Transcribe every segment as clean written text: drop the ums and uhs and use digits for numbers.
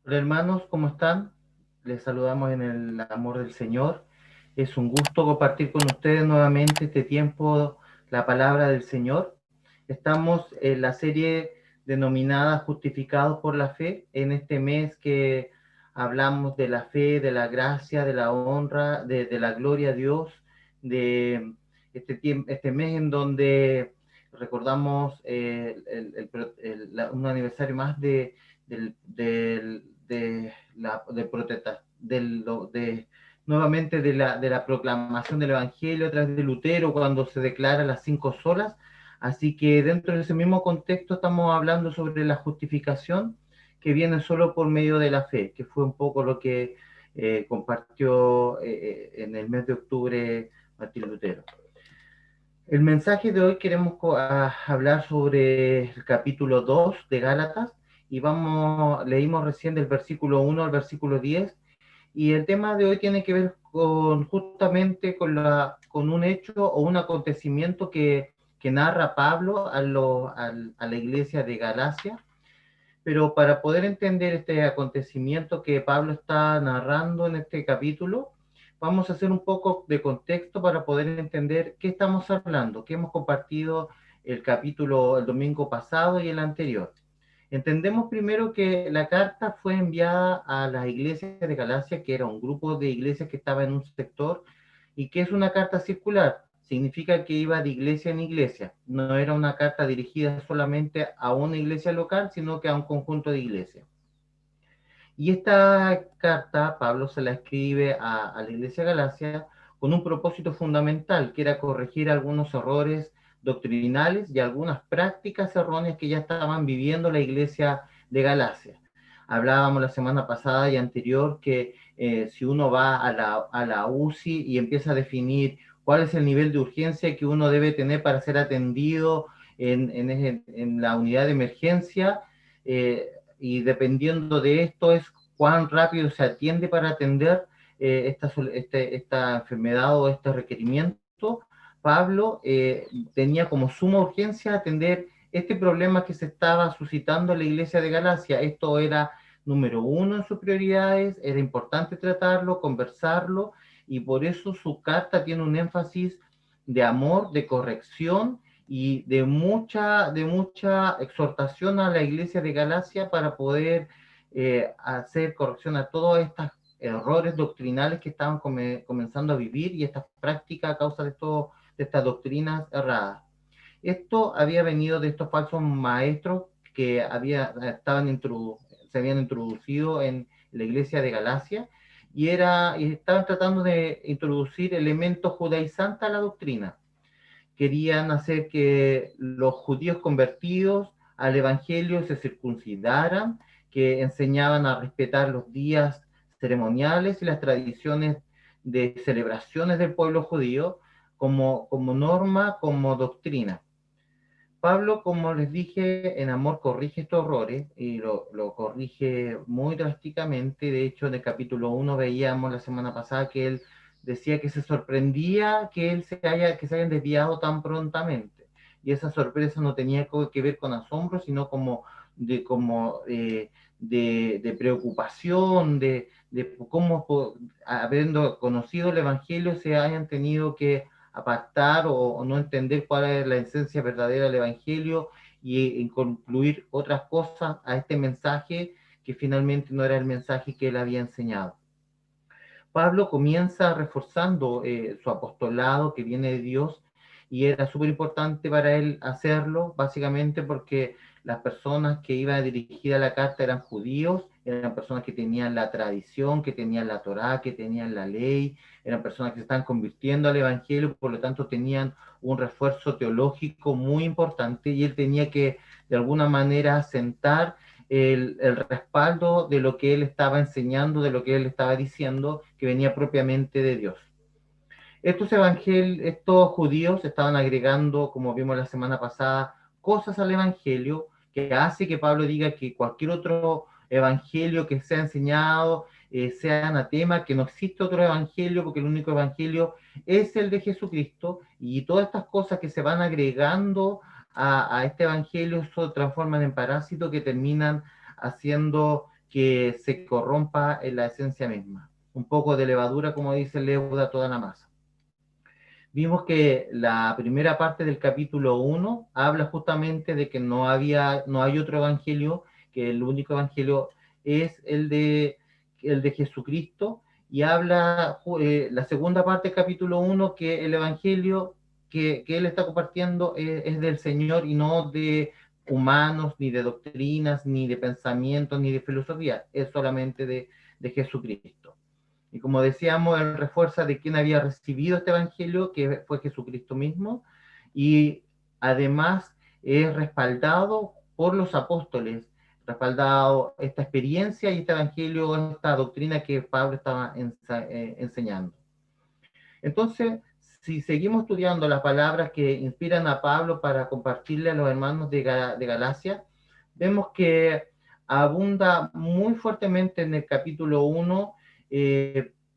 Hola hermanos, ¿cómo están? Les saludamos en el amor del Señor. Es un gusto compartir con ustedes nuevamente este tiempo, la palabra del Señor. Estamos en la serie denominada Justificados por la Fe, en este mes que hablamos de la fe, de la gracia, de la honra, de la gloria a Dios, de este mes en donde recordamos un aniversario más nuevamente de la proclamación del Evangelio a través de Lutero cuando se declara las cinco solas. Así que dentro de ese mismo contexto estamos hablando sobre la justificación que viene solo por medio de la fe, que fue un poco lo que compartió en el mes de octubre Martín Lutero. El mensaje de hoy queremos hablar sobre el capítulo 2 de Gálatas y leímos recién del versículo 1 al versículo 10 y el tema de hoy tiene que ver justamente con un hecho o un acontecimiento que narra Pablo a la iglesia de Galacia, pero para poder entender este acontecimiento que Pablo está narrando en este capítulo, vamos a hacer un poco de contexto para poder entender qué estamos hablando, qué hemos compartido el capítulo el domingo pasado y el anterior. Entendemos primero que la carta fue enviada a las iglesias de Galacia, que era un grupo de iglesias que estaba en un sector, y que es una carta circular. Significa que iba de iglesia en iglesia. No era una carta dirigida solamente a una iglesia local, sino que a un conjunto de iglesias. Y esta carta Pablo se la escribe a la iglesia de Galacia con un propósito fundamental, que era corregir algunos errores doctrinales y algunas prácticas erróneas que ya estaban viviendo la iglesia de Galacia. Hablábamos la semana pasada y anterior que si uno va a la UCI y empieza a definir cuál es el nivel de urgencia que uno debe tener para ser atendido en la unidad de emergencia, eh, y dependiendo de esto es cuán rápido se atiende para atender esta enfermedad o este requerimiento. Pablo tenía como suma urgencia atender este problema que se estaba suscitando en la iglesia de Galacia. Esto era número uno en sus prioridades, era importante tratarlo, conversarlo, y por eso su carta tiene un énfasis de amor, de corrección y de mucha exhortación a la iglesia de Galacia para poder hacer corrección a todos estos errores doctrinales que estaban comenzando a vivir y estas prácticas a causa de estas doctrinas erradas. Esto había venido de estos falsos maestros que se habían introducido en la iglesia de Galacia y estaban tratando de introducir elementos judaizantes a la doctrina. Querían hacer que los judíos convertidos al evangelio se circuncidaran, que enseñaban a respetar los días ceremoniales y las tradiciones de celebraciones del pueblo judío como norma, como doctrina. Pablo, como les dije, en amor corrige estos errores y lo corrige muy drásticamente. De hecho, en el capítulo 1 veíamos la semana pasada que él decía que se sorprendía que se hayan desviado tan prontamente. Y esa sorpresa no tenía que ver con asombro, sino de preocupación, de cómo, habiendo conocido el Evangelio, se hayan tenido que apartar o no entender cuál es la esencia verdadera del Evangelio y concluir otras cosas a este mensaje que finalmente no era el mensaje que él había enseñado. Pablo comienza reforzando su apostolado que viene de Dios y era súper importante para él hacerlo, básicamente porque las personas que iban a dirigir a la carta eran judíos, eran personas que tenían la tradición, que tenían la Torá, que tenían la ley, eran personas que se estaban convirtiendo al Evangelio, por lo tanto tenían un refuerzo teológico muy importante y él tenía que de alguna manera sentar el respaldo de lo que él estaba enseñando, de lo que él estaba diciendo, que venía propiamente de Dios. Estos judíos estaban agregando, como vimos la semana pasada, cosas al evangelio que hace que Pablo diga que cualquier otro evangelio que sea enseñado sea anatema, que no existe otro evangelio, porque el único evangelio es el de Jesucristo, y todas estas cosas que se van agregando a este evangelio se transforman en parásitos que terminan haciendo que se corrompa en la esencia misma. Un poco de levadura, como dice, leuda toda la masa. Vimos que la primera parte del capítulo 1 habla justamente de que no hay otro evangelio, que el único evangelio es el de Jesucristo, y habla la segunda parte del capítulo 1 que el evangelio que él está compartiendo es del Señor y no de humanos, ni de doctrinas, ni de pensamientos, ni de filosofía, es solamente de Jesucristo. Y como decíamos, él refuerza de quién había recibido este evangelio, que fue Jesucristo mismo, y además es respaldado por los apóstoles, respaldado esta experiencia y este evangelio, esta doctrina que Pablo estaba enseñando. Entonces, si seguimos estudiando las palabras que inspiran a Pablo para compartirle a los hermanos de Galacia, vemos que abunda muy fuertemente en el capítulo 1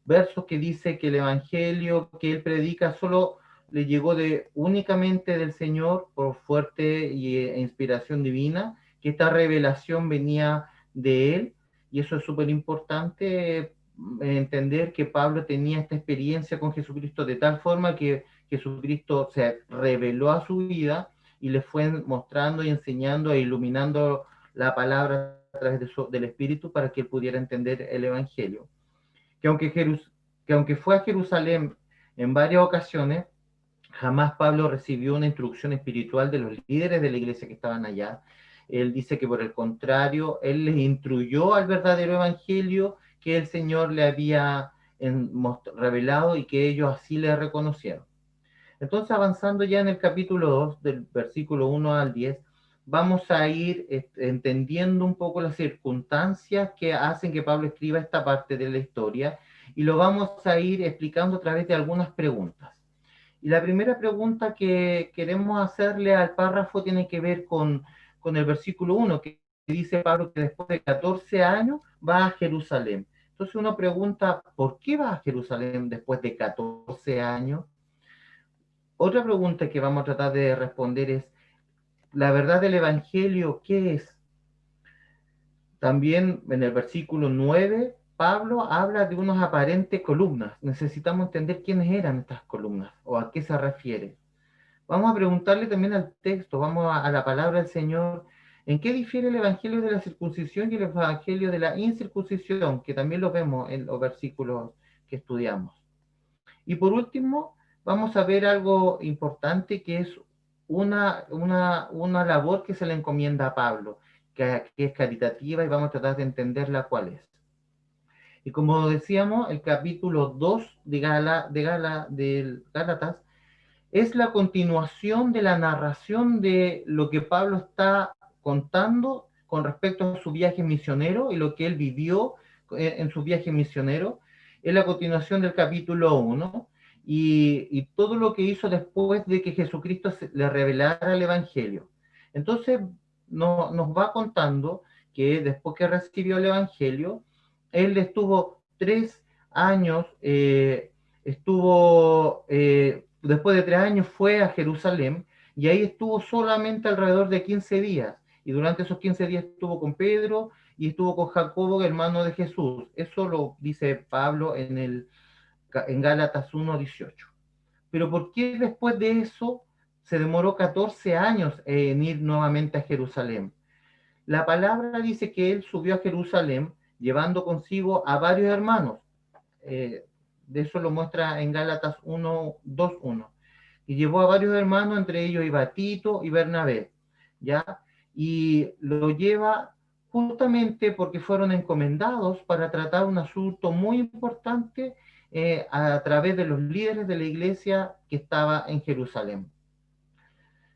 versos que dice que el evangelio que él predica solo le llegó únicamente del Señor por fuerte inspiración divina, que esta revelación venía de él, y eso es súper importante, entender que Pablo tenía esta experiencia con Jesucristo de tal forma que Jesucristo se reveló a su vida y le fue mostrando y enseñando e iluminando la palabra a través del Espíritu para que él pudiera entender el Evangelio. Que aunque fue a Jerusalén en varias ocasiones, jamás Pablo recibió una instrucción espiritual de los líderes de la iglesia que estaban allá. Él dice que por el contrario, él les instruyó al verdadero evangelio que el Señor le había revelado y que ellos así le reconocieron. Entonces, avanzando ya en el capítulo 2, del versículo 1 al 10, vamos a ir entendiendo un poco las circunstancias que hacen que Pablo escriba esta parte de la historia y lo vamos a ir explicando a través de algunas preguntas. Y la primera pregunta que queremos hacerle al párrafo tiene que ver con el versículo 1, que dice Pablo que después de 14 años va a Jerusalén. Entonces uno pregunta, ¿por qué va a Jerusalén después de 14 años? Otra pregunta que vamos a tratar de responder es, ¿la verdad del Evangelio qué es? También en el versículo 9, Pablo habla de unas aparentes columnas. Necesitamos entender quiénes eran estas columnas o a qué se refiere. Vamos a preguntarle también al texto, vamos a la palabra del Señor, ¿en qué difiere el Evangelio de la circuncisión y el Evangelio de la incircuncisión? Que también lo vemos en los versículos que estudiamos. Y por último, vamos a ver algo importante que es una labor que se le encomienda a Pablo, que es caritativa y vamos a tratar de entenderla cuál es. Y como decíamos, el capítulo 2 de Gálatas es la continuación de la narración de lo que Pablo está contando con respecto a su viaje misionero y lo que él vivió en su viaje misionero. Es la continuación del capítulo 1 y todo lo que hizo después de que Jesucristo le revelara el Evangelio. Entonces nos va contando que después que recibió el Evangelio, él estuvo 3 años, después de 3 años fue a Jerusalén y ahí estuvo solamente alrededor de 15 días. Y durante esos 15 días estuvo con Pedro y estuvo con Jacobo, hermano de Jesús. Eso lo dice Pablo en Gálatas 1:18. Pero ¿por qué después de eso se demoró 14 años en ir nuevamente a Jerusalén? La palabra dice que él subió a Jerusalén llevando consigo a varios hermanos. De eso lo muestra en Gálatas 1:2:1. Y llevó a varios hermanos, entre ellos iba Tito y Bernabé, ¿ya? Y lo lleva justamente porque fueron encomendados para tratar un asunto muy importante a través de los líderes de la iglesia que estaba en Jerusalén.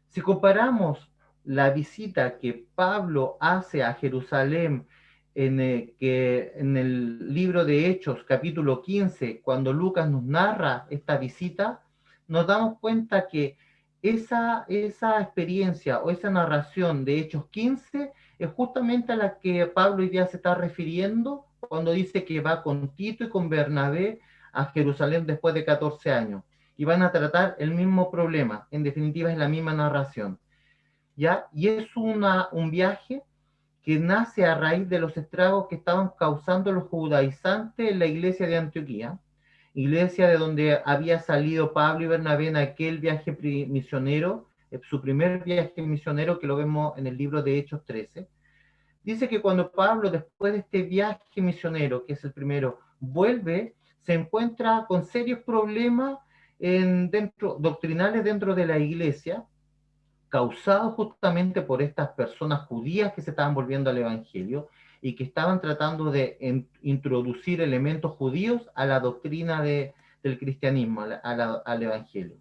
Si comparamos la visita que Pablo hace a Jerusalén en el libro de Hechos, capítulo 15, cuando Lucas nos narra esta visita, nos damos cuenta que esa experiencia o esa narración de Hechos 15 es justamente a la que Pablo hoy día se está refiriendo cuando dice que va con Tito y con Bernabé a Jerusalén después de 14 años y van a tratar el mismo problema. En definitiva, es la misma narración, ¿ya? Y es un viaje que nace a raíz de los estragos que estaban causando los judaizantes en la iglesia de Antioquía, iglesia de donde había salido Pablo y Bernabé en aquel viaje misionero, su primer viaje misionero, que lo vemos en el libro de Hechos 13. Dice que cuando Pablo, después de este viaje misionero, que es el primero, vuelve, se encuentra con serios problemas doctrinales dentro de la iglesia, causados justamente por estas personas judías que se estaban volviendo al evangelio y que estaban tratando de introducir elementos judíos a la doctrina del cristianismo, al evangelio.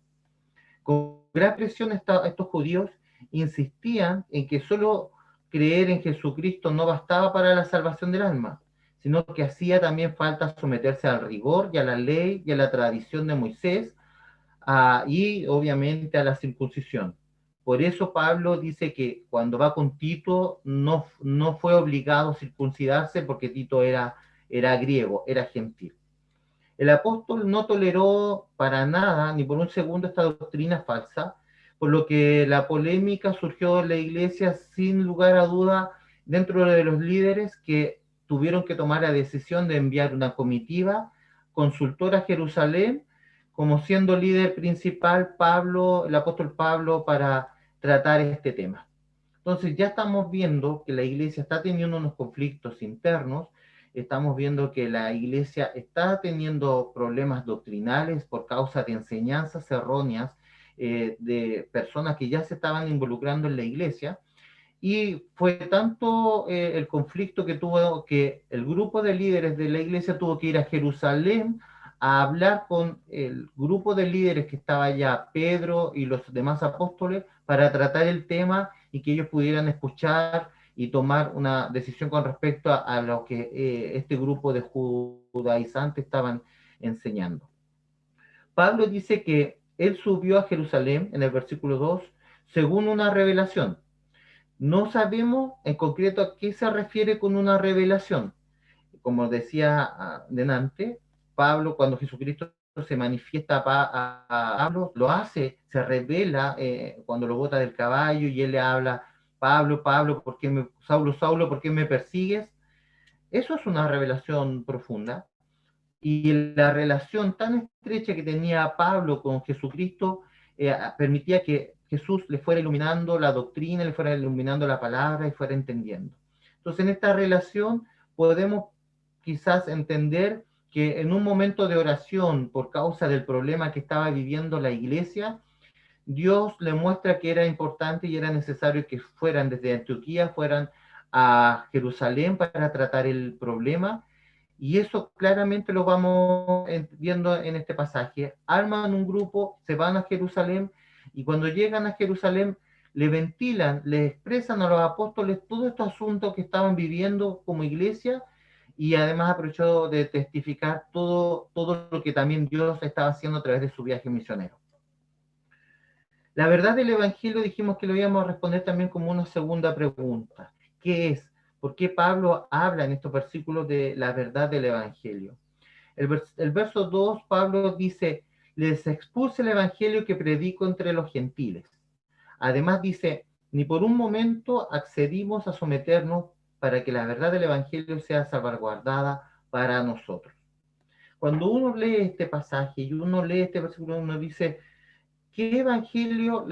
Con gran presión estos judíos insistían en que solo creer en Jesucristo no bastaba para la salvación del alma, sino que hacía también falta someterse al rigor y a la ley y a la tradición de Moisés, y obviamente a la circuncisión. Por eso Pablo dice que cuando va con Tito no fue obligado a circuncidarse porque Tito era griego, era gentil. El apóstol no toleró para nada, ni por un segundo, esta doctrina falsa, por lo que la polémica surgió en la iglesia sin lugar a duda dentro de los líderes, que tuvieron que tomar la decisión de enviar una comitiva consultora a Jerusalén, como siendo líder principal Pablo, el apóstol Pablo, para tratar este tema. Entonces ya estamos viendo que la iglesia está teniendo unos conflictos internos, estamos viendo que la iglesia está teniendo problemas doctrinales por causa de enseñanzas erróneas de personas que ya se estaban involucrando en la iglesia, y fue tanto el conflicto que tuvo que el grupo de líderes de la iglesia tuvo que ir a Jerusalén a hablar con el grupo de líderes que estaba allá, Pedro y los demás apóstoles, para tratar el tema y que ellos pudieran escuchar y tomar una decisión con respecto a lo que este grupo de judaizantes estaban enseñando. Pablo dice que él subió a Jerusalén, en el versículo 2, según una revelación. No sabemos en concreto a qué se refiere con una revelación. Como decía delante, Pablo, cuando Jesucristo se manifiesta a Pablo, lo hace, se revela cuando lo bota del caballo y él le habla: Pablo, Pablo, Saulo, Saulo, ¿por qué me persigues? Eso es una revelación profunda. Y la relación tan estrecha que tenía Pablo con Jesucristo permitía que Jesús le fuera iluminando la doctrina, le fuera iluminando la palabra y fuera entendiendo. Entonces, en esta relación podemos quizás entender que en un momento de oración por causa del problema que estaba viviendo la iglesia, Dios le muestra que era importante y era necesario que fueran desde Antioquía, fueran a Jerusalén para tratar el problema. Y eso claramente lo vamos viendo en este pasaje. Arman un grupo, se van a Jerusalén, y cuando llegan a Jerusalén le ventilan, le expresan a los apóstoles todos estos asuntos que estaban viviendo como iglesia, y además aprovechó de testificar todo lo que también Dios estaba haciendo a través de su viaje misionero. La verdad del Evangelio dijimos que lo íbamos a responder también como una segunda pregunta. ¿Qué es? ¿Por qué Pablo habla en estos versículos de la verdad del Evangelio? El verso 2, Pablo dice: les expuse el Evangelio que predico entre los gentiles. Además dice: ni por un momento accedimos a someternos para que la verdad del Evangelio sea salvaguardada para nosotros. Cuando uno lee este pasaje y uno lee este versículo, uno dice: ¿qué evangelio,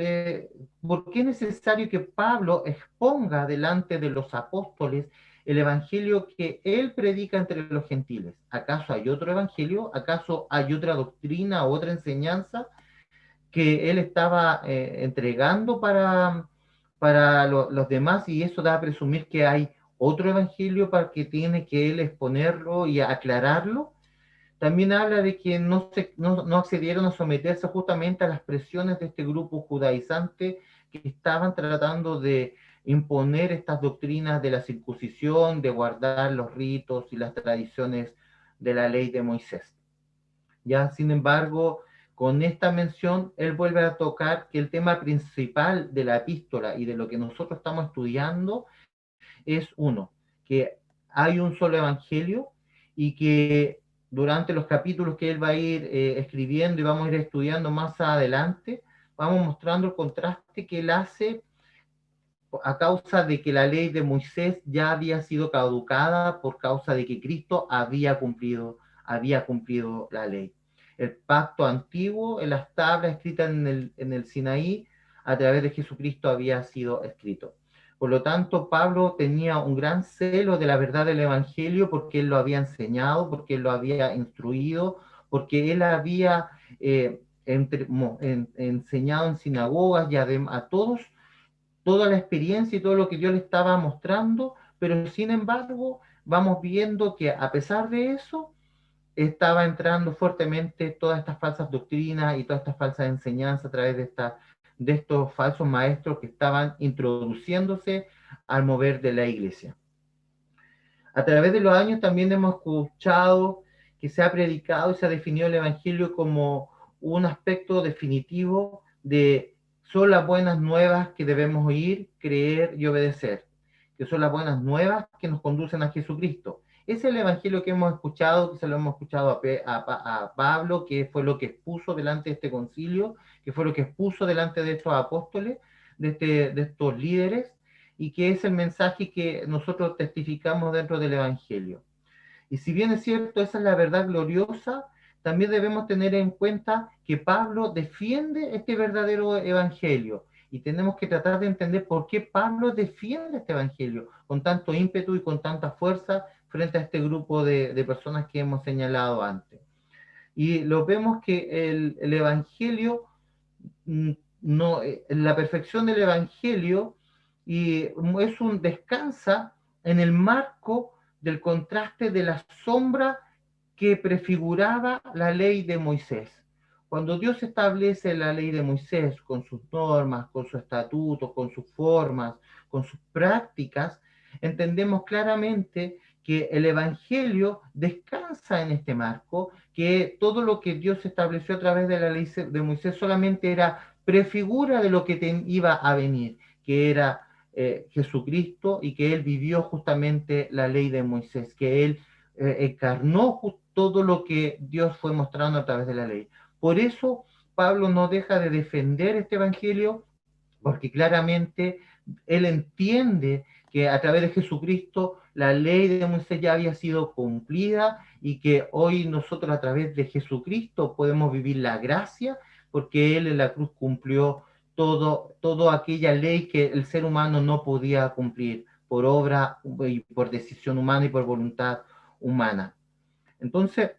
por qué es necesario que Pablo exponga delante de los apóstoles el evangelio que él predica entre los gentiles? ¿Acaso hay otro evangelio? ¿Acaso hay otra doctrina o otra enseñanza que él estaba entregando para los demás? Y eso da a presumir que hay otro evangelio para que tiene que él exponerlo y aclararlo. También habla de que no accedieron a someterse justamente a las presiones de este grupo judaizante que estaban tratando de imponer estas doctrinas de la circuncisión, de guardar los ritos y las tradiciones de la ley de Moisés. Ya, sin embargo, con esta mención, él vuelve a tocar que el tema principal de la epístola y de lo que nosotros estamos estudiando es uno, que hay un solo evangelio, y que durante los capítulos que él va a ir escribiendo y vamos a ir estudiando más adelante, vamos mostrando el contraste que él hace a causa de que la ley de Moisés ya había sido caducada por causa de que Cristo había cumplido la ley. El pacto antiguo en las tablas escritas en el Sinaí a través de Jesucristo había sido escrito. Por lo tanto, Pablo tenía un gran celo de la verdad del Evangelio porque él lo había enseñado, porque él lo había instruido, porque él había enseñado en sinagogas y a todos toda la experiencia y todo lo que Dios le estaba mostrando, pero sin embargo vamos viendo que a pesar de eso estaba entrando fuertemente todas estas falsas doctrinas y todas estas falsas enseñanzas a través de estos falsos maestros que estaban introduciéndose al mover de la iglesia. A través de los años también hemos escuchado que se ha predicado y se ha definido el Evangelio como un aspecto definitivo de son las buenas nuevas que debemos oír, creer y obedecer, que son las buenas nuevas que nos conducen a Jesucristo. Ese es el Evangelio que hemos escuchado, que se lo hemos escuchado a Pablo, que fue lo que expuso delante de este concilio, que fue lo que expuso delante de estos apóstoles, de estos líderes, y que es el mensaje que nosotros testificamos dentro del Evangelio. Y si bien es cierto, esa es la verdad gloriosa, también debemos tener en cuenta que Pablo defiende este verdadero Evangelio. Y tenemos que tratar de entender por qué Pablo defiende este Evangelio con tanto ímpetu y con tanta fuerza frente a este grupo de personas que hemos señalado antes. Y lo vemos que el Evangelio, no, la perfección del Evangelio y es un descansa en el marco del contraste de la sombra que prefiguraba la ley de Moisés. Cuando Dios establece la ley de Moisés con sus normas, con sus estatutos, con sus formas, con sus prácticas, entendemos claramente que el Evangelio descansa en este marco, que todo lo que Dios estableció a través de la ley de Moisés solamente era prefigura de lo que iba a venir, que era Jesucristo y que Él vivió justamente la ley de Moisés, que Él encarnó todo lo que Dios fue mostrando a través de la ley. Por eso Pablo no deja de defender este Evangelio, porque claramente él entiende que a través de Jesucristo la ley de Moisés ya había sido cumplida y que hoy nosotros a través de Jesucristo podemos vivir la gracia porque él en la cruz cumplió toda aquella ley que el ser humano no podía cumplir por obra y por decisión humana y por voluntad humana. Entonces,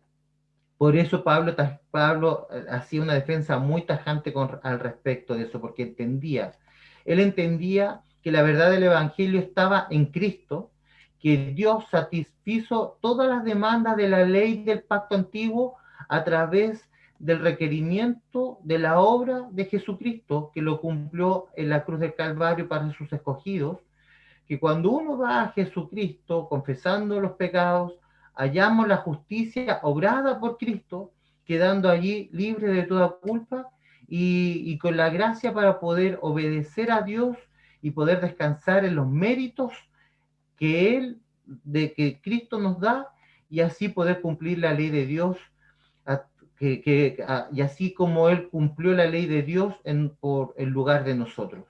por eso Pablo hacía una defensa muy tajante al respecto de eso, porque él entendía que la verdad del Evangelio estaba en Cristo, que Dios satisfizo todas las demandas de la ley del pacto antiguo a través del requerimiento de la obra de Jesucristo, que lo cumplió en la cruz del Calvario para sus escogidos, que cuando uno va a Jesucristo confesando los pecados, hallamos la justicia obrada por Cristo, quedando allí libre de toda culpa y con la gracia para poder obedecer a Dios y poder descansar en los méritos que Cristo nos da y así poder cumplir la ley de Dios, y así como Él cumplió la ley de Dios por el lugar de nosotros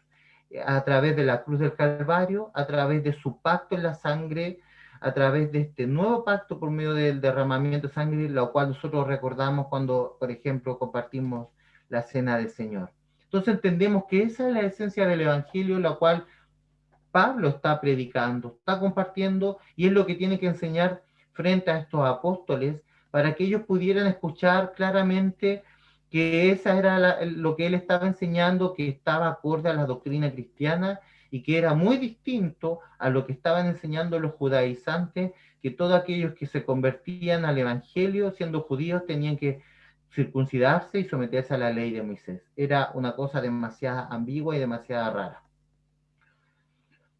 a través de la cruz del Calvario, a través de su pacto en la sangre, a través de este nuevo pacto por medio del derramamiento de sangre, lo cual nosotros recordamos cuando, por ejemplo, compartimos la cena del Señor. Entonces entendemos que esa es la esencia del Evangelio, la cual Pablo está predicando, está compartiendo, y es lo que tiene que enseñar frente a estos apóstoles para que ellos pudieran escuchar claramente que esa era lo que él estaba enseñando, que estaba acorde a la doctrina cristiana y que era muy distinto a lo que estaban enseñando los judaizantes, que todos aquellos que se convertían al evangelio siendo judíos tenían que circuncidarse y someterse a la ley de Moisés. Era una cosa demasiado ambigua y demasiado rara.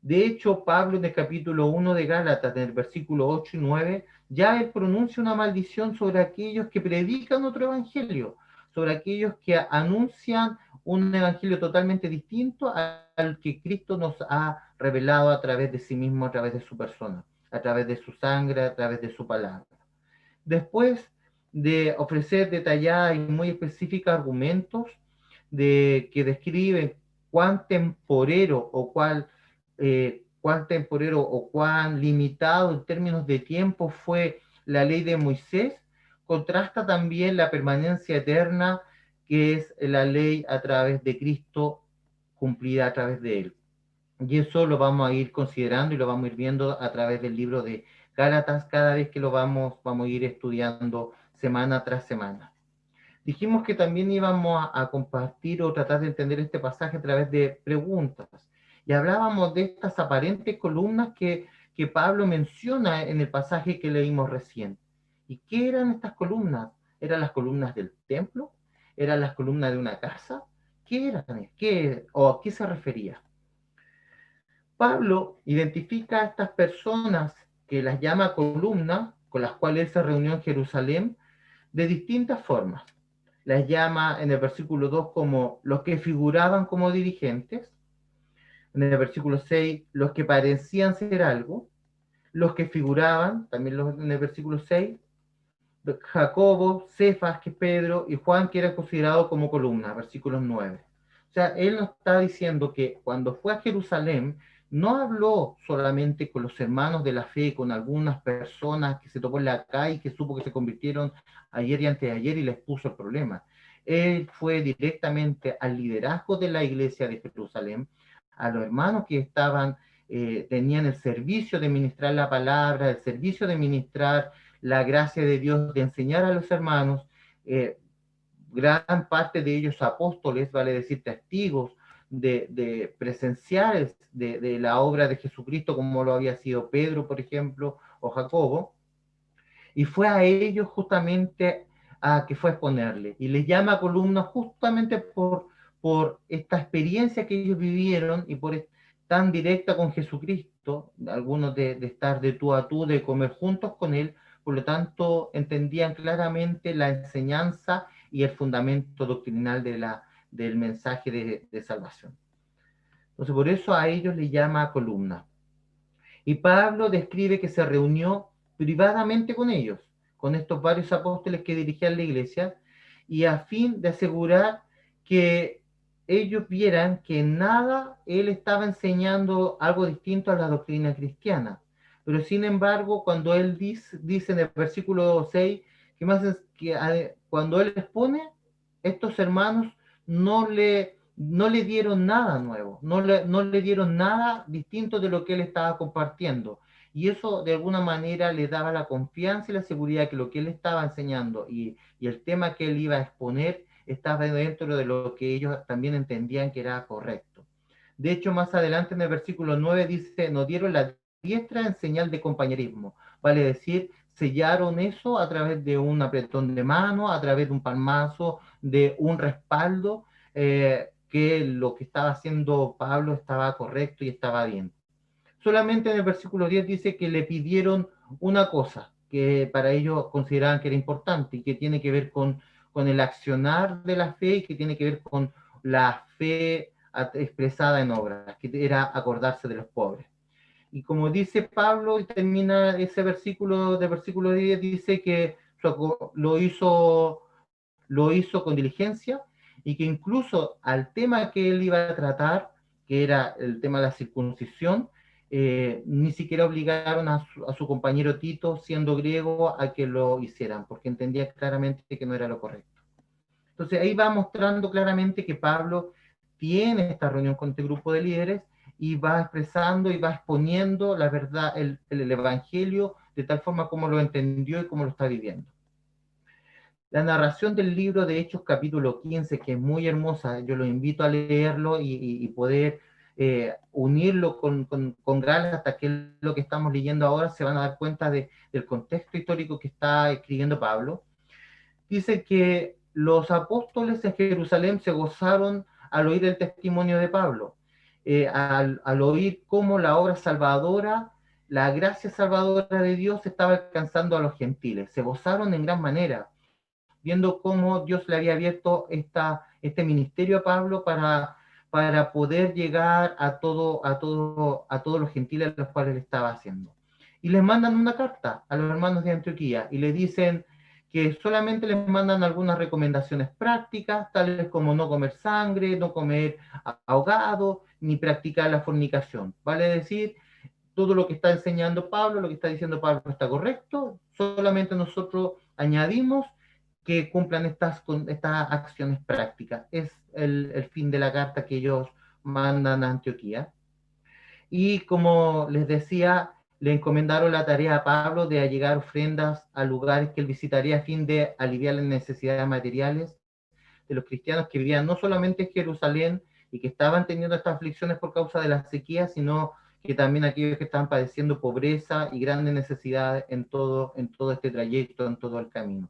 De hecho, Pablo en el capítulo 1 de Gálatas, en el versículo 8 y 9, ya él pronuncia una maldición sobre aquellos que predican otro evangelio, sobre aquellos que anuncian un evangelio totalmente distinto al que Cristo nos ha revelado a través de sí mismo, a través de su persona, a través de su sangre, a través de su palabra. Después de ofrecer detalladas y muy específicos argumentos que describen cuán temporero o cuál cuán temporero o cuán limitado en términos de tiempo fue la ley de Moisés, contrasta también la permanencia eterna que es la ley a través de Cristo, cumplida a través de él. Y eso lo vamos a ir considerando y lo vamos a ir viendo a través del libro de Gálatas cada vez que lo vamos a ir estudiando semana tras semana. Dijimos que también íbamos a compartir o tratar de entender este pasaje a través de preguntas. Y hablábamos de estas aparentes columnas que Pablo menciona en el pasaje que leímos recién. ¿Y qué eran estas columnas? ¿Eran las columnas del templo? ¿Eran las columnas de una casa? ¿Qué eran? ¿O a qué se refería? Pablo identifica a estas personas que las llama columnas, con las cuales él se reunió en Jerusalén, de distintas formas. Las llama en el versículo 2 como los que figuraban como dirigentes, en el versículo 6 los que parecían ser algo, los que figuraban, también en el versículo 6, Jacobo, Cefas, que es Pedro, y Juan, que era considerado como columna, versículos 9. O sea, él nos está diciendo que cuando fue a Jerusalén, no habló solamente con los hermanos de la fe, con algunas personas que se topó en la calle y que supo que se convirtieron ayer y antes de ayer y les puso el problema. Él fue directamente al liderazgo de la iglesia de Jerusalén, a los hermanos que tenían el servicio de ministrar la palabra, el servicio de ministrar la gracia de Dios, de enseñar a los hermanos, gran parte de ellos apóstoles, vale decir testigos, de presenciales de la obra de Jesucristo, como lo había sido Pedro, por ejemplo, o Jacobo, y fue a ellos justamente a que fue a exponerle, y les llama columna justamente por esta experiencia que ellos vivieron y por tan directa con Jesucristo, algunos de estar de tú a tú, de comer juntos con él, por lo tanto entendían claramente la enseñanza y el fundamento doctrinal del mensaje de salvación. Entonces, por eso a ellos les llama columna. Y Pablo describe que se reunió privadamente con ellos, con estos varios apóstoles que dirigían la iglesia, y a fin de asegurar que ellos vieran que en nada él estaba enseñando algo distinto a la doctrina cristiana. Pero sin embargo, cuando él dice en el versículo 6, que más es que cuando él expone, estos hermanos no le dieron nada nuevo, no le dieron nada distinto de lo que él estaba compartiendo. Y eso de alguna manera le daba la confianza y la seguridad que lo que él estaba enseñando y el tema que él iba a exponer estaba dentro de lo que ellos también entendían que era correcto. De hecho, más adelante en el versículo 9 dice, nos dieron la diestra en señal de compañerismo. Vale decir, sellaron eso a través de un apretón de mano, a través de un palmazo, de un respaldo, que lo que estaba haciendo Pablo estaba correcto y estaba bien. Solamente en el versículo 10 dice que le pidieron una cosa que para ellos consideraban que era importante y que tiene que ver con el accionar de la fe y que tiene que ver con la fe expresada en obras, que era acordarse de los pobres. Y como dice Pablo, y termina ese versículo del versículo 10, dice que lo hizo con diligencia y que incluso al tema que él iba a tratar, que era el tema de la circuncisión, ni siquiera obligaron a su compañero Tito, siendo griego, a que lo hicieran, porque entendía claramente que no era lo correcto. Entonces ahí va mostrando claramente que Pablo tiene esta reunión con este grupo de líderes y va expresando y va exponiendo la verdad, el evangelio, de tal forma como lo entendió y como lo está viviendo. La narración del libro de Hechos capítulo 15, que es muy hermosa, yo los invito a leerlo y poder unirlo con Gálatas, que es lo que estamos leyendo ahora, se van a dar cuenta del contexto histórico que está escribiendo Pablo. Dice que los apóstoles en Jerusalén se gozaron al oír el testimonio de Pablo, al oír cómo la obra salvadora, la gracia salvadora de Dios estaba alcanzando a los gentiles. Se gozaron en gran manera, viendo cómo Dios le había abierto este ministerio a Pablo para poder llegar a todos los gentiles a los cuales le estaba haciendo. Y les mandan una carta a los hermanos de Antioquía y le dicen que solamente les mandan algunas recomendaciones prácticas, tales como no comer sangre, no comer ahogado, ni practicar la fornicación. Vale decir, todo lo que está enseñando Pablo, lo que está diciendo Pablo está correcto, solamente nosotros añadimos que cumplan estas acciones prácticas. Es el fin de la carta que ellos mandan a Antioquía. Y como les decía, le encomendaron la tarea a Pablo de allegar ofrendas a lugares que él visitaría a fin de aliviar las necesidades materiales de los cristianos que vivían no solamente en Jerusalén y que estaban teniendo estas aflicciones por causa de la sequía, sino que también aquellos que estaban padeciendo pobreza y grandes necesidades en todo este trayecto, en todo el camino.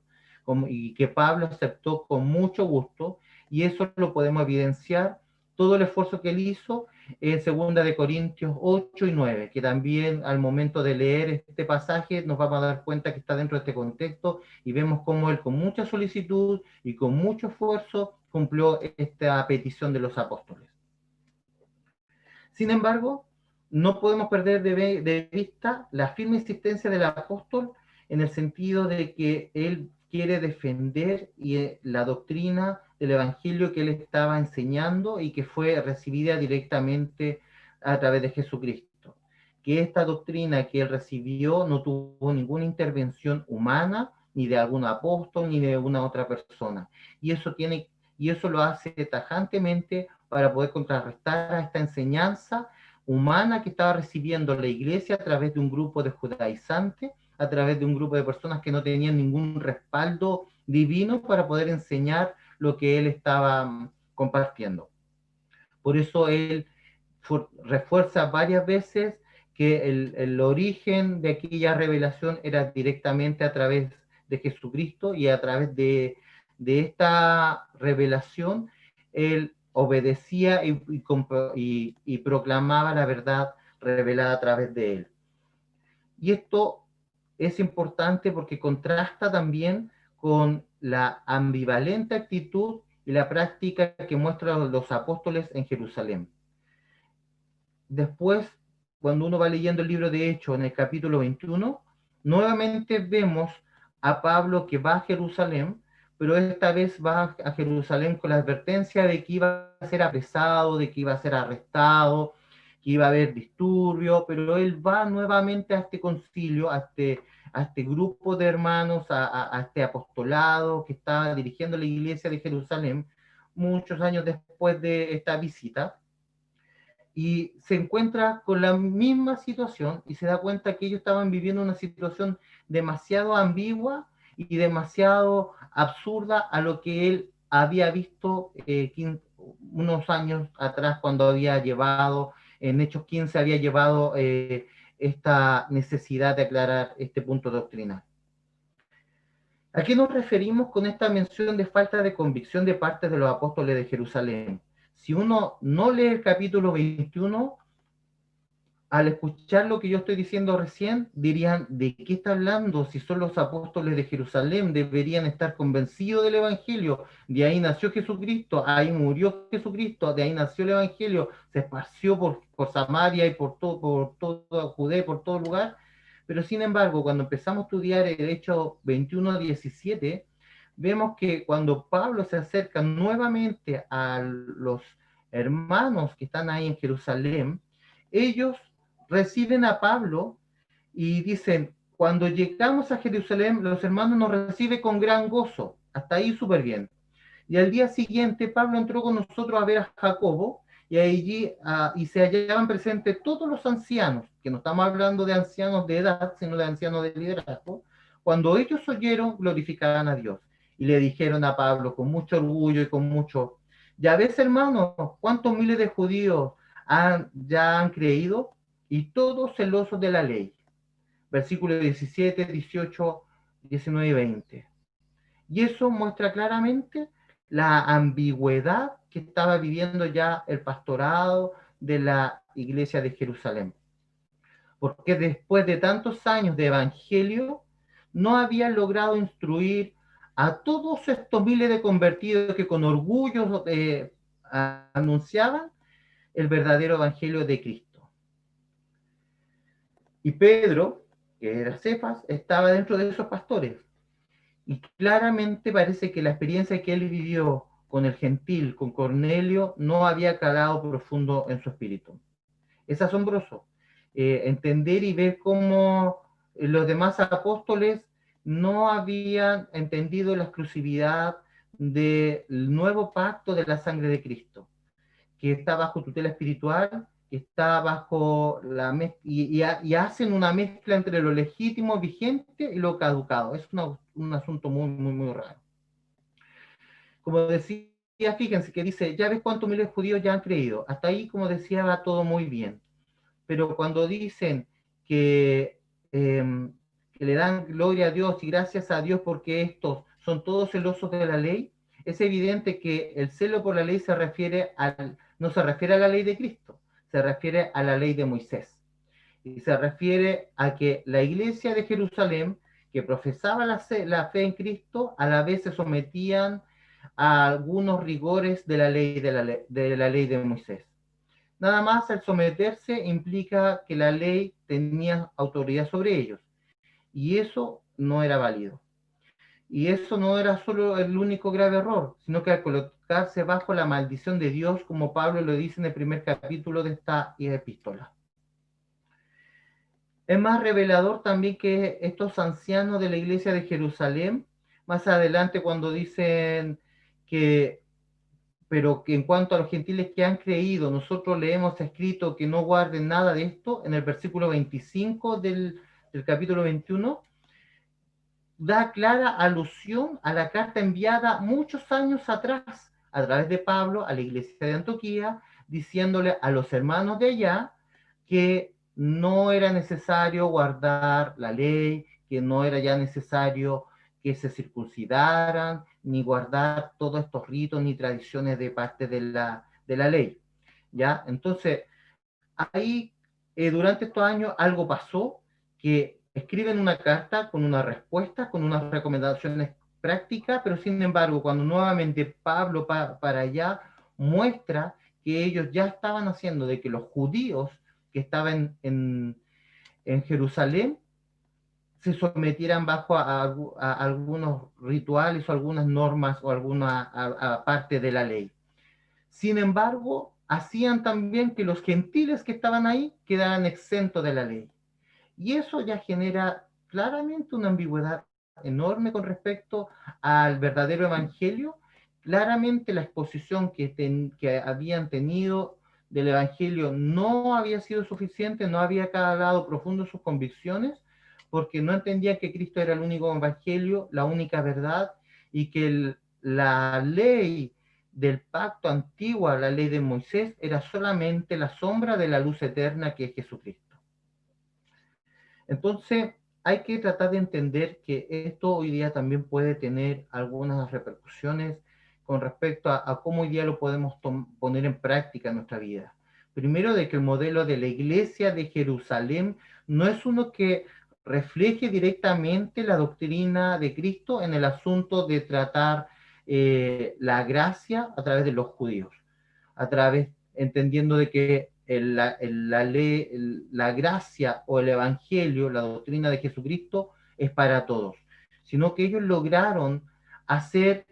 Y que Pablo aceptó con mucho gusto, y eso lo podemos evidenciar, todo el esfuerzo que él hizo en 2 Corintios 8 y 9, que también al momento de leer este pasaje nos vamos a dar cuenta que está dentro de este contexto y vemos cómo él con mucha solicitud y con mucho esfuerzo cumplió esta petición de los apóstoles. Sin embargo, no podemos perder de vista la firme insistencia del apóstol en el sentido de que él quiere defender la doctrina del evangelio que él estaba enseñando y que fue recibida directamente a través de Jesucristo. Que esta doctrina que él recibió no tuvo ninguna intervención humana, ni de algún apóstol, ni de alguna otra persona. Y eso lo hace tajantemente para poder contrarrestar a esta enseñanza humana que estaba recibiendo la iglesia a través de un grupo de judaizantes, a través de un grupo de personas que no tenían ningún respaldo divino para poder enseñar lo que él estaba compartiendo. Por eso él refuerza varias veces que el origen de aquella revelación era directamente a través de Jesucristo, y a través de esta revelación él obedecía y proclamaba la verdad revelada a través de él. Y esto es importante porque contrasta también con la ambivalente actitud y la práctica que muestran los apóstoles en Jerusalén. Después, cuando uno va leyendo el libro de Hechos en el capítulo 21, nuevamente vemos a Pablo que va a Jerusalén, pero esta vez va a Jerusalén con la advertencia de que iba a ser apresado, de que iba a ser arrestado, que iba a haber disturbio, pero él va nuevamente a este concilio, a este grupo de hermanos, a este apostolado que estaba dirigiendo la iglesia de Jerusalén, muchos años después de esta visita, y se encuentra con la misma situación y se da cuenta que ellos estaban viviendo una situación demasiado ambigua y demasiado absurda a lo que él había visto unos años atrás, cuando había llevado, en Hechos 15 había llevado esta necesidad de aclarar este punto doctrinal. ¿A qué nos referimos con esta mención de falta de convicción de parte de los apóstoles de Jerusalén? Si uno no lee el capítulo 21, al escuchar lo que yo estoy diciendo recién, dirían, ¿de qué está hablando? Si son los apóstoles de Jerusalén, deberían estar convencidos del Evangelio. De ahí nació Jesucristo, ahí murió Jesucristo, de ahí nació el Evangelio, se esparció por Samaria y por todo Judea, por todo lugar. Pero sin embargo, cuando empezamos a estudiar el Hecho 21-17, vemos que cuando Pablo se acerca nuevamente a los hermanos que están ahí en Jerusalén, ellos reciben a Pablo y dicen, cuando llegamos a Jerusalén, los hermanos nos reciben con gran gozo. Hasta ahí súper bien. Y al día siguiente, Pablo entró con nosotros a ver a Jacobo, y allí y se hallaban presentes todos los ancianos, que no estamos hablando de ancianos de edad, sino de ancianos de liderazgo. Cuando ellos oyeron, glorificaban a Dios. Y le dijeron a Pablo con mucho orgullo y con mucho, ya ves, hermano, cuántos miles de judíos ya han creído, y todos celosos de la ley. Versículos 17, 18, 19 y 20. Y eso muestra claramente la ambigüedad que estaba viviendo ya el pastorado de la iglesia de Jerusalén. Porque después de tantos años de evangelio, no habían logrado instruir a todos estos miles de convertidos que con orgullo anunciaban el verdadero evangelio de Cristo. Y Pedro, que era Cefas, estaba dentro de esos pastores. Y claramente parece que la experiencia que él vivió con el gentil, con Cornelio, no había calado profundo en su espíritu. Es asombroso entender y ver cómo los demás apóstoles no habían entendido la exclusividad del nuevo pacto de la sangre de Cristo, que está bajo tutela espiritual, que está bajo la y hacen una mezcla entre lo legítimo, vigente y lo caducado. Es un asunto muy, muy, muy raro. Como decía, fíjense que dice, ya ves cuántos miles de judíos ya han creído. Hasta ahí, como decía, va todo muy bien. Pero cuando dicen que, que le dan gloria a Dios y gracias a Dios porque estos son todos celosos de la ley, es evidente que el celo por la ley no se refiere a la ley de Cristo, se refiere a la ley de Moisés. Y se refiere a que la iglesia de Jerusalén, que profesaba la fe en Cristo, a la vez se sometían a algunos rigores de la ley de Moisés. Nada más al someterse implica que la ley tenía autoridad sobre ellos, y eso no era válido. Y eso no era solo el único grave error, sino que al colocarse bajo la maldición de Dios, como Pablo lo dice en el primer capítulo de esta epístola. Es más revelador también que estos ancianos de la iglesia de Jerusalén, más adelante cuando dicen que pero que en cuanto a los gentiles que han creído, nosotros le hemos escrito que no guarden nada de esto, en el versículo 25 del capítulo 21, da clara alusión a la carta enviada muchos años atrás a través de Pablo a la iglesia de Antioquía, diciéndole a los hermanos de allá que no era necesario guardar la ley, que no era ya necesario que se circuncidaran, ni guardar todos estos ritos ni tradiciones de parte de la ley. ¿Ya? Entonces, ahí, durante estos años, algo pasó que escriben una carta con una respuesta, con unas recomendaciones prácticas, pero sin embargo, cuando nuevamente Pablo para allá muestra que ellos ya estaban haciendo de que los judíos que estaban en Jerusalén se sometieran bajo a algunos rituales o algunas normas o alguna parte de la ley. Sin embargo, hacían también que los gentiles que estaban ahí quedaran exentos de la ley. Y eso ya genera claramente una ambigüedad enorme con respecto al verdadero evangelio. Claramente la exposición que habían tenido del evangelio no había sido suficiente, no había calado profundo sus convicciones, porque no entendían que Cristo era el único evangelio, la única verdad, y que la ley del pacto antiguo, la ley de Moisés, era solamente la sombra de la luz eterna que es Jesucristo. Entonces, hay que tratar de entender que esto hoy día también puede tener algunas repercusiones con respecto a cómo hoy día lo podemos poner en práctica en nuestra vida. Primero, de que el modelo de la iglesia de Jerusalén no es uno que refleje directamente la doctrina de Cristo en el asunto de tratar la gracia a través de los judíos, a través, entendiendo de que la ley, la gracia o el evangelio, la doctrina de Jesucristo es para todos, sino que ellos lograron hacer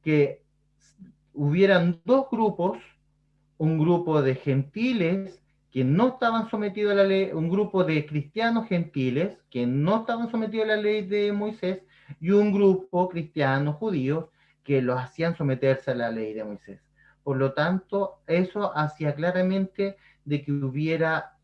que hubieran dos grupos, un grupo de gentiles que no estaban sometidos a la ley, un grupo de cristianos gentiles que no estaban sometidos a la ley de Moisés, y un grupo cristianos judíos que los hacían someterse a la ley de Moisés. Por lo tanto, eso hacía claramente de que hubiera,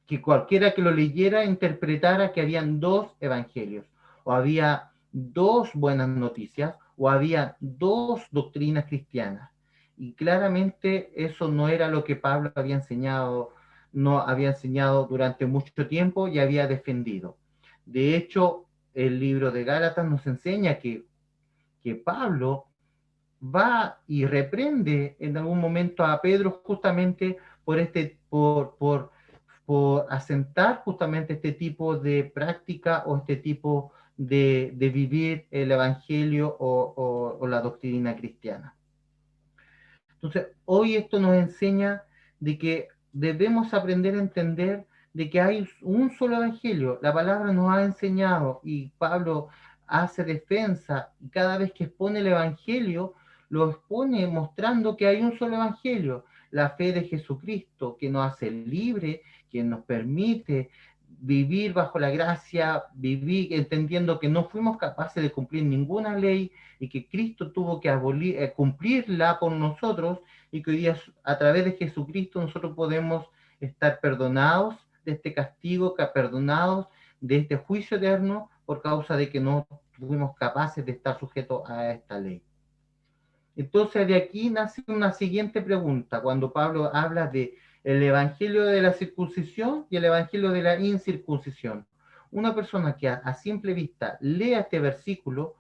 que cualquiera que lo leyera interpretara que habían dos evangelios, o había dos buenas noticias, o había dos doctrinas cristianas. Y claramente eso no era lo que Pablo había enseñado, no había enseñado durante mucho tiempo y había defendido. De hecho, el libro de Gálatas nos enseña que Pablo va y reprende en algún momento a Pedro justamente por asentar justamente este tipo de práctica o este tipo de vivir el evangelio o la doctrina cristiana. Entonces, hoy esto nos enseña de que debemos aprender a entender de que hay un solo evangelio. La palabra nos ha enseñado y Pablo hace defensa, y cada vez que expone el Evangelio, lo expone mostrando que hay un solo Evangelio, la fe de Jesucristo, que nos hace libre, que nos permite vivir bajo la gracia, vivir entendiendo que no fuimos capaces de cumplir ninguna ley y que Cristo tuvo que cumplirla por nosotros, y que hoy día a través de Jesucristo nosotros podemos estar perdonados de este castigo, perdonados de este juicio eterno por causa de que no fuimos capaces de estar sujetos a esta ley. Entonces de aquí nace una siguiente pregunta, cuando Pablo habla de el evangelio de la circuncisión y el evangelio de la incircuncisión. Una persona que a simple vista lea este versículo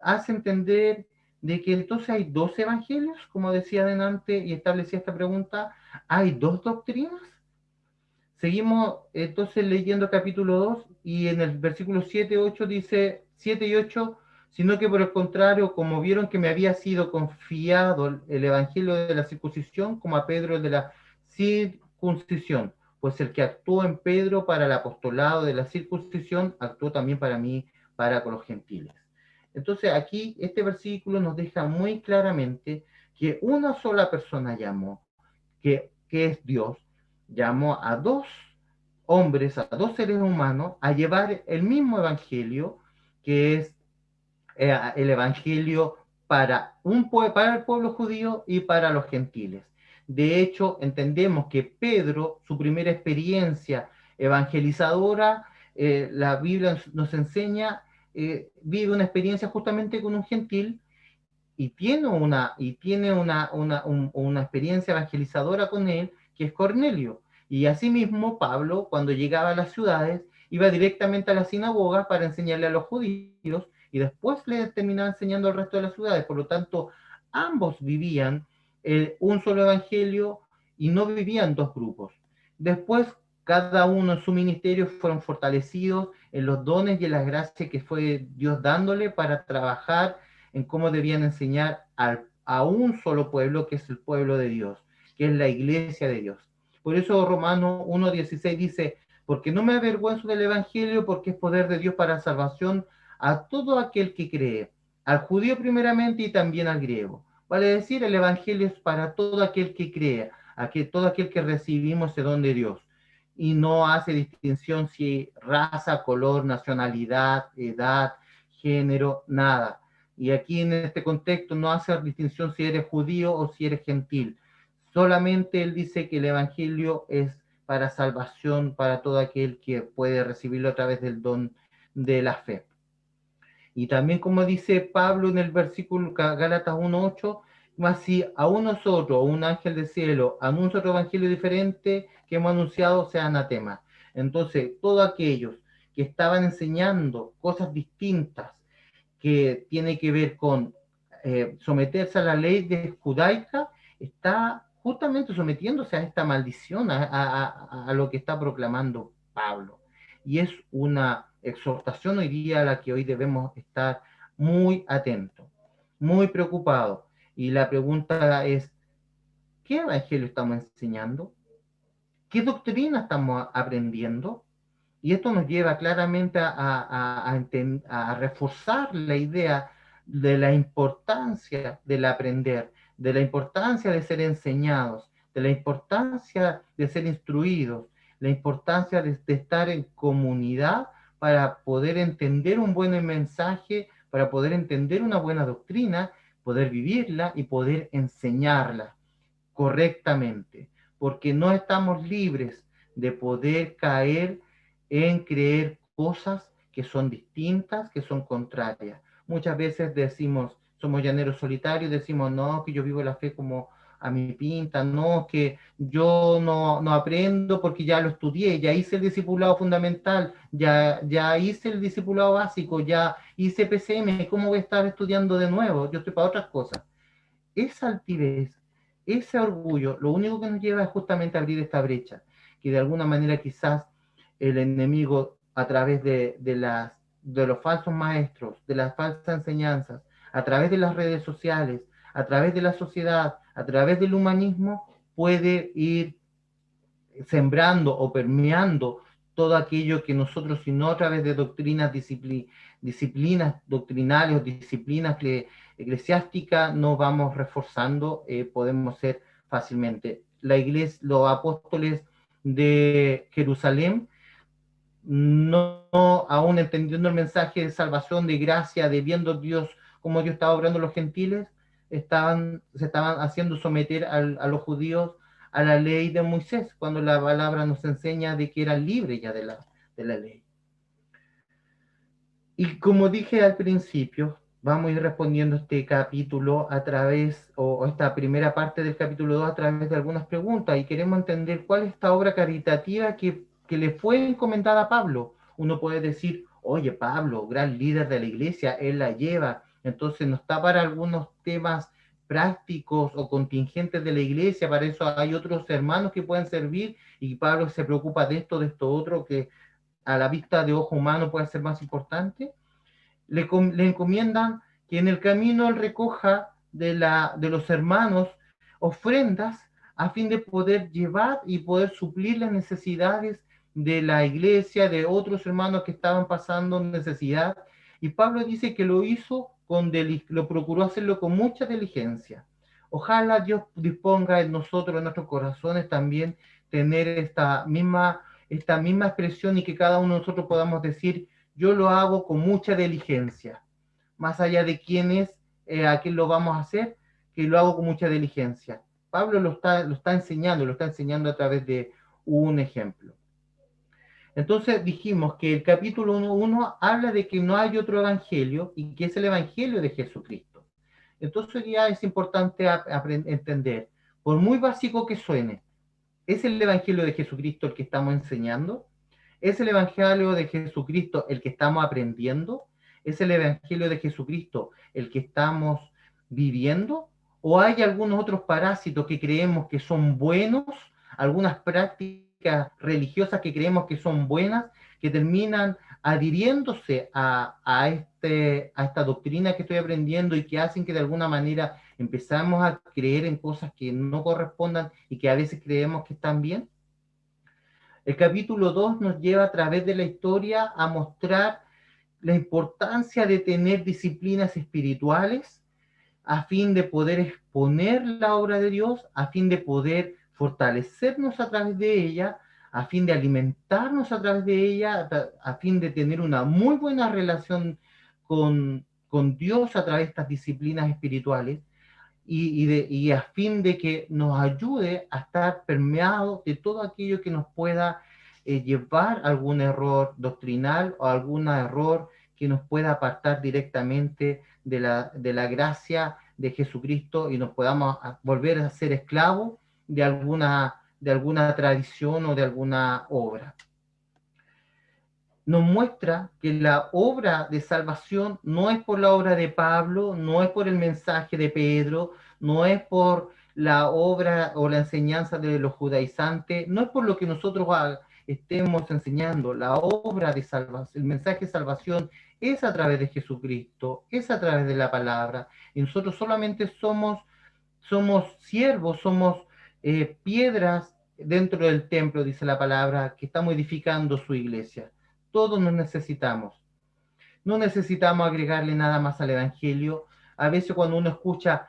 hace entender de que entonces hay dos evangelios, como decía adelante y establecía esta pregunta, hay dos doctrinas. Seguimos entonces leyendo capítulo 2 y en el versículo 7, 8 dice, 7 y 8, sino que por el contrario, como vieron que me había sido confiado el evangelio de la circuncisión, como a Pedro el de la circuncisión, pues el que actuó en Pedro para el apostolado de la circuncisión, actuó también para mí, para con los gentiles. Entonces aquí este versículo nos deja muy claramente que una sola persona llamó, que es Dios, llamó a dos hombres, a dos seres humanos, a llevar el mismo evangelio, que es el evangelio para el pueblo judío y para los gentiles. De hecho, entendemos que Pedro, su primera experiencia evangelizadora, la Biblia nos enseña, vive una experiencia justamente con un gentil, y tiene una experiencia evangelizadora con él, que es Cornelio. Y asimismo, Pablo, cuando llegaba a las ciudades, iba directamente a la sinagoga para enseñarle a los judíos, y después le terminaba enseñando al resto de las ciudades. Por lo tanto, ambos vivían un solo evangelio y no vivían dos grupos. Después, cada uno en su ministerio fueron fortalecidos en los dones y en las gracias que fue Dios dándole para trabajar en cómo debían enseñar a un solo pueblo, que es el pueblo de Dios, que es la iglesia de Dios. Por eso Romanos 1:16 dice, porque no me avergüenzo del Evangelio, porque es poder de Dios para salvación a todo aquel que cree, al judío primeramente y también al griego. Vale decir, el Evangelio es para todo aquel que cree, todo aquel que recibimos ese don de Dios. Y no hace distinción si raza, color, nacionalidad, edad, género, nada. Y aquí en este contexto no hace distinción si eres judío o si eres gentil. Solamente él dice que el Evangelio es para salvación, para todo aquel que puede recibirlo a través del don de la fe. Y también como dice Pablo en el versículo Gálatas 1:8, más si aún nosotros, un ángel del cielo, anuncia otro evangelio diferente que hemos anunciado, sea anatema. Entonces, todos aquellos que estaban enseñando cosas distintas, que tiene que ver con someterse a la ley de judaica, está justamente sometiéndose a esta maldición, a lo que está proclamando Pablo. Y es una exhortación hoy día a la que hoy debemos estar muy atentos, muy preocupados. Y la pregunta es, ¿qué evangelio estamos enseñando? ¿Qué doctrina estamos aprendiendo? Y esto nos lleva claramente a reforzar la idea de la importancia del aprender, de la importancia de ser enseñados, de la importancia de ser instruidos, la importancia de estar en comunidad para poder entender un buen mensaje, para poder entender una buena doctrina, poder vivirla y poder enseñarla correctamente, porque no estamos libres de poder caer en creer cosas que son distintas, que son contrarias. Muchas veces decimos, somos llaneros solitarios, decimos, no, que yo vivo la fe como a mi pinta, no, que yo no aprendo porque ya lo estudié, ya hice el discipulado fundamental, ya hice el discipulado básico, ya hice PCM, ¿cómo voy a estar estudiando de nuevo? Yo estoy para otras cosas. Esa altivez, ese orgullo, lo único que nos lleva es justamente a abrir esta brecha, que de alguna manera quizás el enemigo, a través de los falsos maestros, de las falsas enseñanzas, a través de las redes sociales, a través de la sociedad, a través del humanismo, puede ir sembrando o permeando todo aquello que nosotros, si no a través de doctrinas disciplinas doctrinales o disciplinas eclesiásticas nos vamos reforzando, podemos ser fácilmente. La iglesia, los apóstoles de Jerusalén, no aún entendiendo el mensaje de salvación, de gracia, de viendo Dios, cómo Dios estaba obrando a los gentiles, se estaban haciendo someter a los judíos a la ley de Moisés, cuando la palabra nos enseña de que eran libres ya de la ley. Y como dije al principio, vamos a ir respondiendo este capítulo a través, o esta primera parte del capítulo 2 a través de algunas preguntas, y queremos entender cuál es esta obra caritativa que le fue encomendada a Pablo. Uno puede decir, oye, Pablo, gran líder de la iglesia, él la lleva, entonces no está para algunos temas prácticos o contingentes de la iglesia, para eso hay otros hermanos que pueden servir, y Pablo se preocupa de esto otro, que a la vista de ojo humano puede ser más importante. Le encomiendan que en el camino él recoja de los hermanos ofrendas a fin de poder llevar y poder suplir las necesidades de la iglesia, de otros hermanos que estaban pasando necesidad. Y Pablo dice que lo hizo lo procuró hacerlo con mucha diligencia. Ojalá Dios disponga en nosotros, en nuestros corazones también, tener esta misma expresión, y que cada uno de nosotros podamos decir, yo lo hago con mucha diligencia, más allá de quién es, a quién lo vamos a hacer, que lo hago con mucha diligencia. Pablo lo está enseñando a través de un ejemplo. Entonces dijimos que el capítulo 1 habla de que no hay otro evangelio y que es el evangelio de Jesucristo. Entonces ya es importante entender, por muy básico que suene, ¿es el evangelio de Jesucristo el que estamos enseñando? ¿Es el evangelio de Jesucristo el que estamos aprendiendo? ¿Es el evangelio de Jesucristo el que estamos viviendo? ¿O hay algunos otros parásitos que creemos que son buenos, algunas prácticas religiosas que creemos que son buenas, que terminan adhiriéndose a esta doctrina que estoy aprendiendo y que hacen que de alguna manera empezamos a creer en cosas que no correspondan y que a veces creemos que están bien? El capítulo 2 nos lleva a través de la historia a mostrar la importancia de tener disciplinas espirituales a fin de poder exponer la obra de Dios, a fin de poder fortalecernos a través de ella, a fin de alimentarnos a través de ella, a fin de tener una muy buena relación con Dios a través de estas disciplinas espirituales, y a fin de que nos ayude a estar permeados de todo aquello que nos pueda llevar a algún error doctrinal o algún error que nos pueda apartar directamente de la gracia de Jesucristo y nos podamos volver a ser esclavos de alguna tradición o de alguna obra. Nos muestra que la obra de salvación no es por la obra de Pablo, no es por el mensaje de Pedro, no es por la obra o la enseñanza de los judaizantes, no es por lo que nosotros estemos enseñando. La obra de salvación, el mensaje de salvación es a través de Jesucristo, es a través de la palabra, y nosotros solamente somos siervos, somos piedras dentro del templo, dice la palabra, que estamos edificando su iglesia. Todos nos necesitamos. No necesitamos agregarle nada más al evangelio. A veces cuando uno escucha,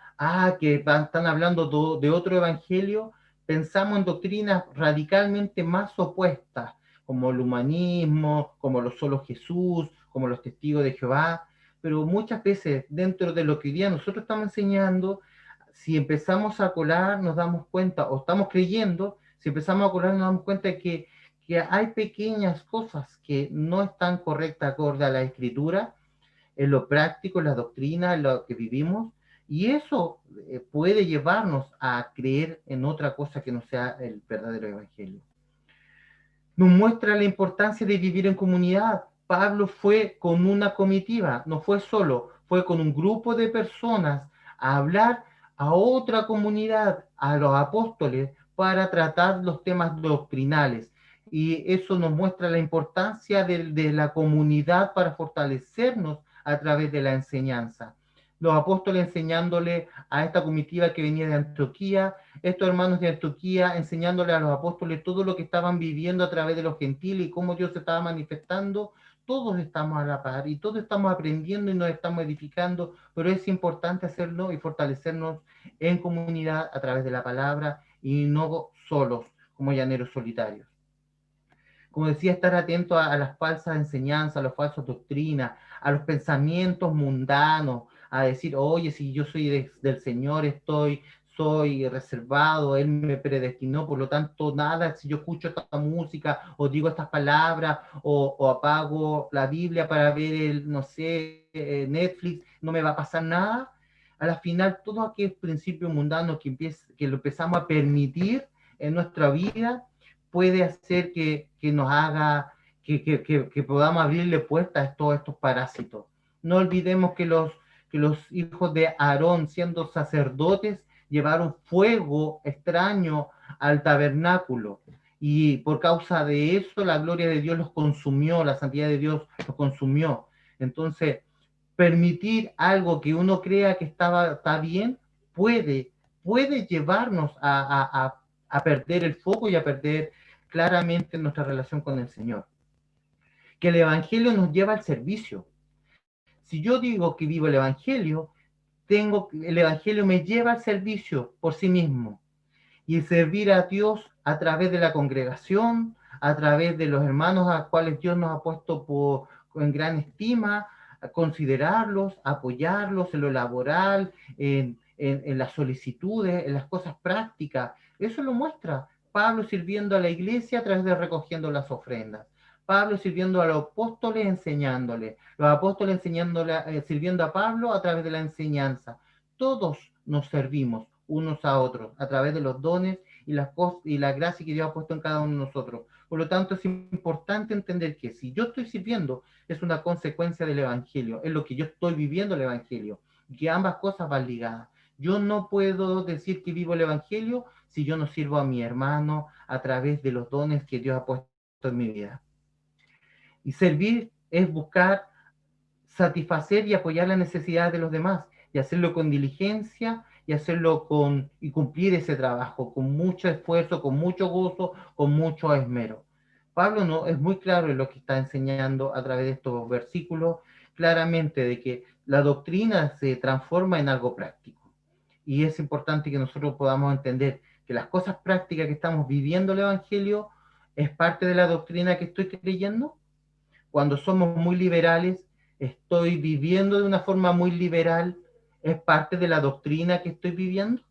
que están hablando de otro evangelio, pensamos en doctrinas radicalmente más opuestas, como el humanismo, como los solo Jesús, como los testigos de Jehová. Pero muchas veces dentro de lo que hoy día nosotros estamos enseñando, si empezamos a colar nos damos cuenta, o estamos creyendo, si empezamos a colar nos damos cuenta que hay pequeñas cosas que no están correctas acorde a la escritura, en lo práctico, en la doctrina, en lo que vivimos, y eso puede llevarnos a creer en otra cosa que no sea el verdadero evangelio. Nos muestra la importancia de vivir en comunidad. Pablo fue con una comitiva, no fue solo, fue con un grupo de personas a hablar a otra comunidad, a los apóstoles, para tratar los temas doctrinales. Y eso nos muestra la importancia de la comunidad para fortalecernos a través de la enseñanza. Los apóstoles enseñándole a esta comitiva que venía de Antioquía, estos hermanos de Antioquía enseñándole a los apóstoles todo lo que estaban viviendo a través de los gentiles y cómo Dios se estaba manifestando. todos estamos a la par y todos estamos aprendiendo y nos estamos edificando, pero es importante hacerlo y fortalecernos en comunidad a través de la palabra y no solos como llaneros solitarios. Como decía, estar atento a las falsas enseñanzas, a las falsas doctrinas, a los pensamientos mundanos, a decir, oye, si yo soy del Señor, soy reservado, Él me predestinó, por lo tanto, nada, si yo escucho esta música o digo estas palabras o apago la Biblia para ver no sé, Netflix, no me va a pasar nada. A la final, todo aquel principio mundano que lo empezamos a permitir en nuestra vida, puede hacer que nos haga, que podamos abrirle puertas a todos estos parásitos. No olvidemos que los hijos de Aarón, siendo sacerdotes, llevaron fuego extraño al tabernáculo. Y por causa de eso, la gloria de Dios los consumió, la santidad de Dios los consumió. Entonces, permitir algo que uno crea que está bien, puede llevarnos a perder el foco y a perder claramente nuestra relación con el Señor. Que el Evangelio nos lleva al servicio. Si yo digo que vivo el Evangelio, el Evangelio me lleva al servicio por sí mismo. Y servir a Dios a través de la congregación, a través de los hermanos a los cuales Dios nos ha puesto en gran estima, a considerarlos, apoyarlos en lo laboral, en las solicitudes, en las cosas prácticas. Eso lo muestra Pablo sirviendo a la iglesia a través de recogiendo las ofrendas. Pablo sirviendo a los apóstoles enseñándoles, los apóstoles sirviendo a Pablo a través de la enseñanza. Todos nos servimos unos a otros a través de los dones y la gracia que Dios ha puesto en cada uno de nosotros. Por lo tanto, es importante entender que si yo estoy sirviendo, es una consecuencia del Evangelio, es lo que yo estoy viviendo el Evangelio, que ambas cosas van ligadas. Yo no puedo decir que vivo el Evangelio si yo no sirvo a mi hermano a través de los dones que Dios ha puesto en mi vida. Y servir es buscar satisfacer y apoyar las necesidades de los demás, y hacerlo con diligencia, y cumplir ese trabajo con mucho esfuerzo, con mucho gozo, con mucho esmero. Pablo es muy claro en lo que está enseñando a través de estos versículos, claramente de que la doctrina se transforma en algo práctico. Y es importante que nosotros podamos entender que las cosas prácticas que estamos viviendo el Evangelio es parte de la doctrina que estoy creyendo. Cuando somos muy liberales, estoy viviendo de una forma muy liberal, es parte de la doctrina que estoy viviendo.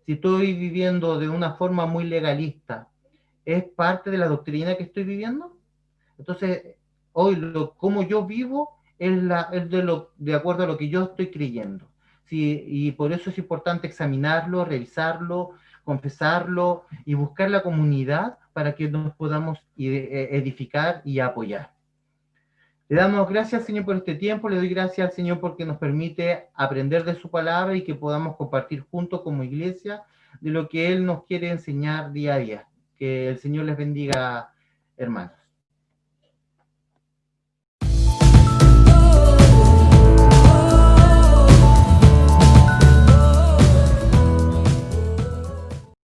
Si estoy viviendo de una forma muy legalista, ¿es parte de la doctrina que estoy viviendo? Entonces, hoy como yo vivo es de acuerdo a lo que yo estoy creyendo. Sí, y por eso es importante examinarlo, revisarlo, confesarlo y buscar la comunidad para que nos podamos edificar y apoyar. Le damos gracias al Señor por este tiempo, le doy gracias al Señor porque nos permite aprender de su palabra y que podamos compartir juntos como iglesia de lo que Él nos quiere enseñar día a día. Que el Señor les bendiga, hermanos.